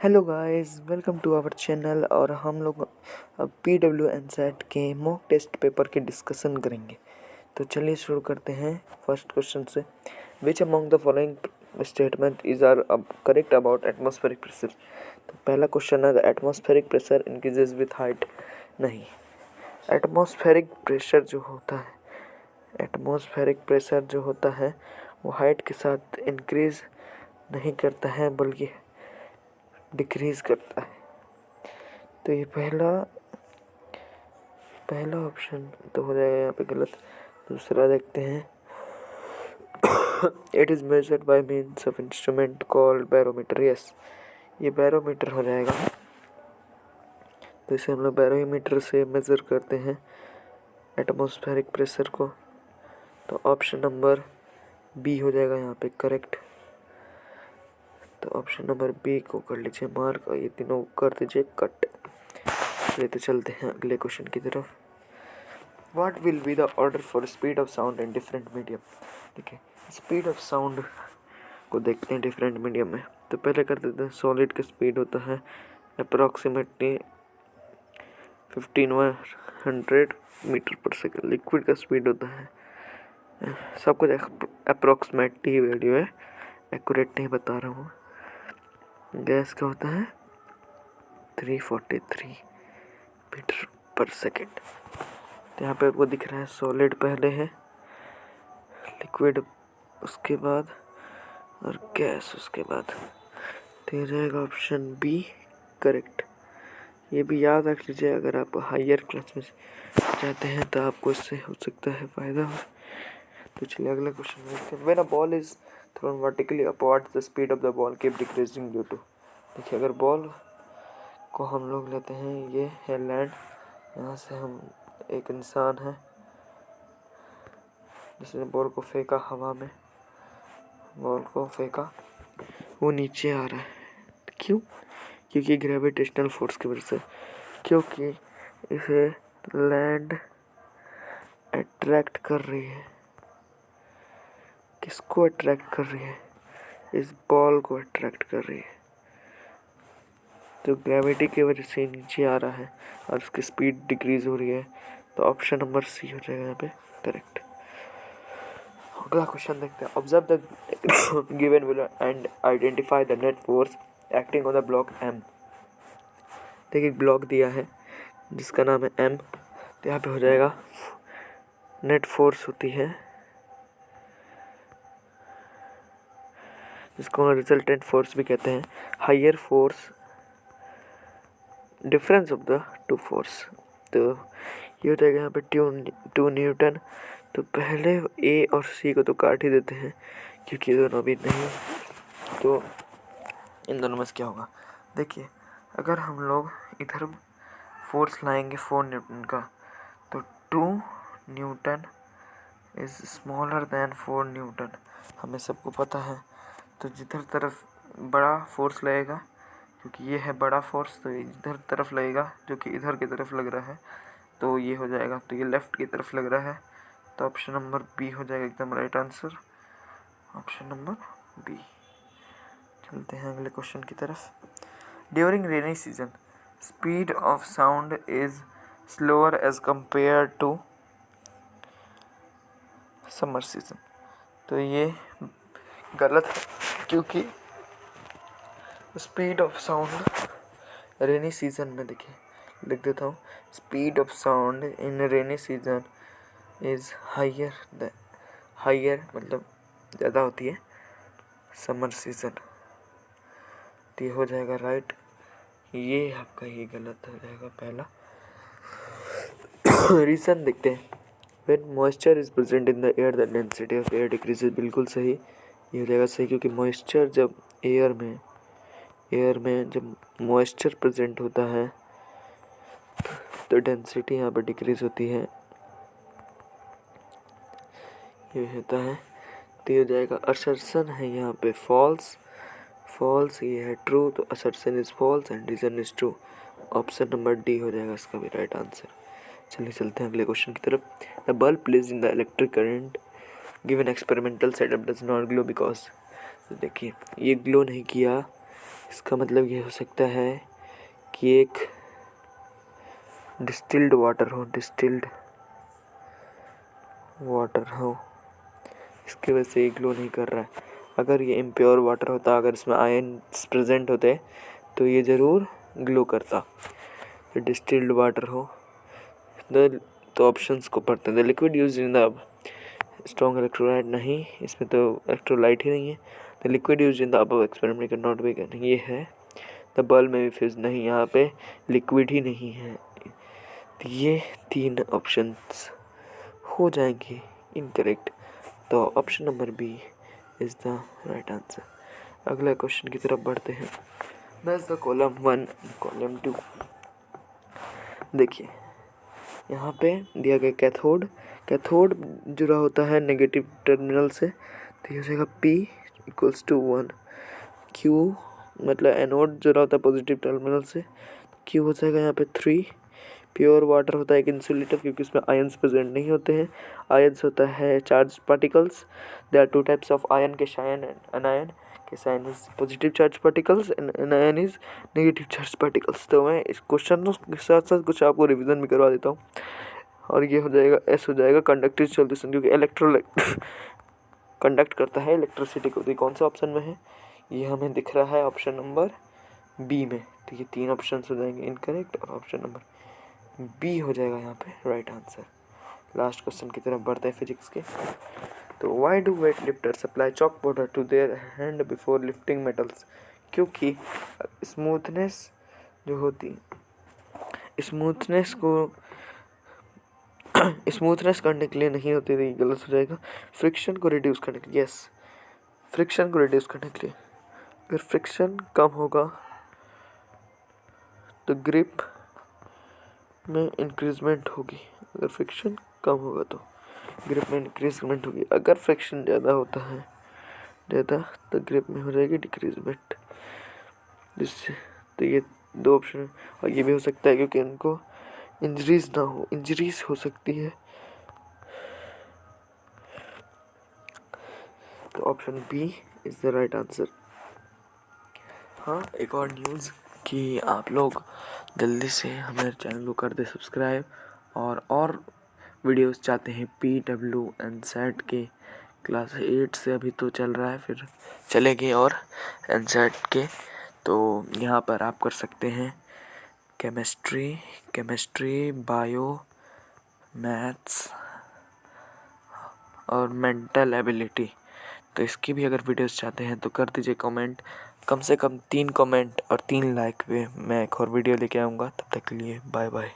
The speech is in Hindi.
Hello guys, welcome to our channel. और हम लोग अब PW एनसेट के मॉक टेस्ट पेपर के डिस्कशन करेंगे। तो चलिए शुरू करते हैं फर्स्ट क्वेश्चन से। Which among the following statement is are correct about atmospheric pressure. तो पहला क्वेश्चन है the atmospheric pressure increases with height. नहीं, एटमॉस्फेरिक प्रेशर जो होता है वो हाइट के साथ इंक्रीज नहीं करता है बल्कि डिक्रीज करता है। तो ये पहला ऑप्शन तो हो जाएगा यहाँ पे गलत। दूसरा देखते हैं। It is measured by means of instrument called barometer. Yes, ये बैरोमीटर हो जाएगा। तो इसे हम लोग बैरोमीटर से मेज़र करते हैं एटमॉस्फेरिक प्रेशर को। तो ऑप्शन नंबर बी हो जाएगा यहाँ पे करेक्ट। तो ऑप्शन नंबर बी को कर लीजिए मार्क और ये तीनों कर दीजिए कट। चलिए तो चलते हैं अगले क्वेश्चन की तरफ। What will be the order for speed of sound in different medium. देखिए, स्पीड ऑफ साउंड को देखते हैं डिफरेंट मीडियम में। तो पहले कर देते हैं सॉलिड का स्पीड होता है अप्रॉक्सीमेटली 1500 मीटर पर सेकेंड। लिक्विड का स्पीड होता है, सब कुछ अप्रॉक्सीमेट ही वैल्यू है, एक्यूरेट नहीं बता रहा हूँ। गैस का होता है 343 मीटर पर सेकेंड। तो यहाँ पे आपको दिख रहा है सॉलिड पहले है, लिक्विड उसके बाद और गैस उसके बाद। तो ये रहेगा ऑप्शन बी करेक्ट। ये भी याद रख लीजिए, अगर आप हायर क्लास में जाते हैं तो आपको इससे हो सकता है फ़ायदा हो। तो चलिए अगला क्वेश्चन देखते हैं। When a ball is thrown vertically upwards the speed of the ball keep decreasing due to. देखिए, अगर बॉल को हम लोग लेते हैं, ये है लैंड, यहाँ से हम एक इंसान है जिसने बॉल को फेंका हवा में, वो नीचे आ रहा है। क्यों? क्योंकि ग्रेविटेशनल फोर्स की वजह से, क्योंकि इसे लैंड अट्रैक्ट कर रही है। किसको अट्रैक्ट कर रही है? इस बॉल को अट्रैक्ट कर रही है। तो ग्रेविटी की वजह से नीचे आ रहा है और उसकी स्पीड डिक्रीज हो रही है। तो ऑप्शन नंबर सी हो जाएगा यहाँ पे करेक्ट। अगला क्वेश्चन देखते हैं। Observe the given will and identify the net force acting on the block M. देखिए, ब्लॉक दिया है जिसका नाम है एम। तो यहाँ पे हो जाएगा नेट फोर्स होती है जिसको रिजल्टेंट फोर्स भी कहते हैं। Higher force difference of the two force. तो ये हो जाएगा यहाँ पे 2 न्यूटन। तो पहले ए और सी को तो काट ही देते हैं क्योंकि ये दोनों भी नहीं। तो इन दोनों में से क्या होगा? देखिए, अगर हम लोग इधर फोर्स लाएंगे 4 न्यूटन का, तो 2 Newton is smaller than 4 Newton, हमें सबको पता है। तो जिधर तरफ बड़ा फोर्स लगेगा, क्योंकि ये है बड़ा फोर्स, तो इधर तरफ लगेगा जो कि इधर की तरफ लग रहा है, तो ये हो जाएगा। तो ये लेफ़्ट की तरफ लग रहा है, तो ऑप्शन नंबर बी हो जाएगा एकदम right answer. Option number B. चलते हैं अगले क्वेश्चन की तरफ। During rainy season speed of sound is slower as compared to summer season. तो ये गलत है, क्योंकि speed of sound rainy season में, देखिए लिख देता हूँ, speed of sound in rainy season is higher मतलब ज़्यादा होती है समर सीजन। तो ये हो जाएगा राइट। ये आपका ये गलत हो जाएगा पहला। रीज़न देखते हैं। When moisture is present in the air the density of air decreases. बिल्कुल सही, ये हो जाएगा सही, क्योंकि मॉइस्चर जब एयर में जब मॉइस्चर प्रेजेंट होता है तो डेंसिटी यहाँ पर डिक्रीज होती है, ये होता है। तो ये हो जाएगा असर्शन है यहाँ पे फॉल्स, ये है ट्रू। तो assertion is false and reason is true. Option number D हो जाएगा इसका भी राइट आंसर। चलिए चलते हैं अगले क्वेश्चन की तरफ। The bulb placed in the electric current given experimental setup does not glow because. तो देखिए, ये ग्लो नहीं किया इसका मतलब ये हो सकता है कि एक डिस्टिल्ड वाटर हो, इसकी वजह से ये ग्लो नहीं कर रहा है। अगर ये इम्प्योर वाटर होता, अगर इसमें आयन्स प्रेजेंट होते तो ये ज़रूर ग्लो करता। तो डिस्टिल्ड वाटर हो तो ऑप्शंस को पढ़ते हैं। The liquid use in the strong electrolyte, नहीं, इसमें तो इलेक्ट्रोलाइट ही नहीं है। The liquid use in the above experiment can not be, ये है। द बल्ब में भी फ्यूज, नहीं, यहाँ पे लिक्विड ही नहीं है। तो ये 3 ऑप्शंस हो जाएंगे इनकरेक्ट। तो option number B is the right answer. अगला क्वेश्चन की तरफ बढ़ते हैं। Match the column 1 column 2। देखिए यहाँ पे दिया गया कैथोड जुड़ा होता है नेगेटिव टर्मिनल से, तो ये हो जाएगा P = 1। Q मतलब एनोड जुड़ा होता है पॉजिटिव टर्मिनल से, Q हो जाएगा यहाँ पे 3। प्योर वाटर होता है एक इंसुलेटर, क्योंकि उसमें आयंस प्रेजेंट नहीं होते हैं। आयंस होता है charge particles. There are 2 types of ion, cation and anion. Cation is positive charge particles and anion is negative charge particles. तो मैं इस क्वेश्चन के साथ साथ कुछ आपको रिवीजन भी करवा देता हूँ। और ये हो जाएगा S हो जाएगा कंडक्टिव सॉल्यूशन, क्योंकि इलेक्ट्रोलाइट कंडक्ट करता है इलेक्ट्रिसिटी को। तो कौन सा ऑप्शन में है, ये हमें दिख रहा है ऑप्शन नंबर बी में। तो ये 3 ऑप्शन हो जाएंगे इनकरेक्ट, और ऑप्शन नंबर बी हो जाएगा यहाँ पे राइट आंसर। लास्ट क्वेश्चन की तरफ बढ़ते हैं फिजिक्स के। तो why do weight lifters apply chalk powder to their hand before lifting metals. क्योंकि स्मूथनेस जो होती, स्मूथनेस करने के लिए नहीं होती थी, गलत हो जाएगा। फ्रिक्शन को रिड्यूस करने के लिए, यस, फ्रिक्शन को रिड्यूस करने के लिए। अगर फ्रिक्शन कम होगा तो ग्रिप में इंक्रीजमेंट होगी। अगर फ्रिक्शन कम होगा तो ग्रिप में इंक्रीजमेंट होगी। अगर फ्रिक्शन ज़्यादा होता है तो ग्रिप में हो जाएगी डिक्रीजमेंट। जिससे तो ये 2 ऑप्शन है। और ये भी हो सकता है क्योंकि इनको इंजरीज ना हो, इंजरीज हो सकती है। तो option B is the right answer. हाँ, एक और न्यूज़ कि आप लोग जल्दी से हमारे चैनल को कर दे सब्सक्राइब, और वीडियोस चाहते हैं PW एनसेट के क्लास 8 से अभी तो चल रहा है, फिर चलेंगे और एनसेट के। तो यहाँ पर आप कर सकते हैं केमिस्ट्री, बायो, मैथ्स और मेंटल एबिलिटी। तो इसकी भी अगर वीडियोस चाहते हैं तो कर दीजिए कमेंट। कम से कम 3 कमेंट और 3 लाइक पे मैं एक और वीडियो लेके आऊँगा। तब तक के लिए बाय बाय।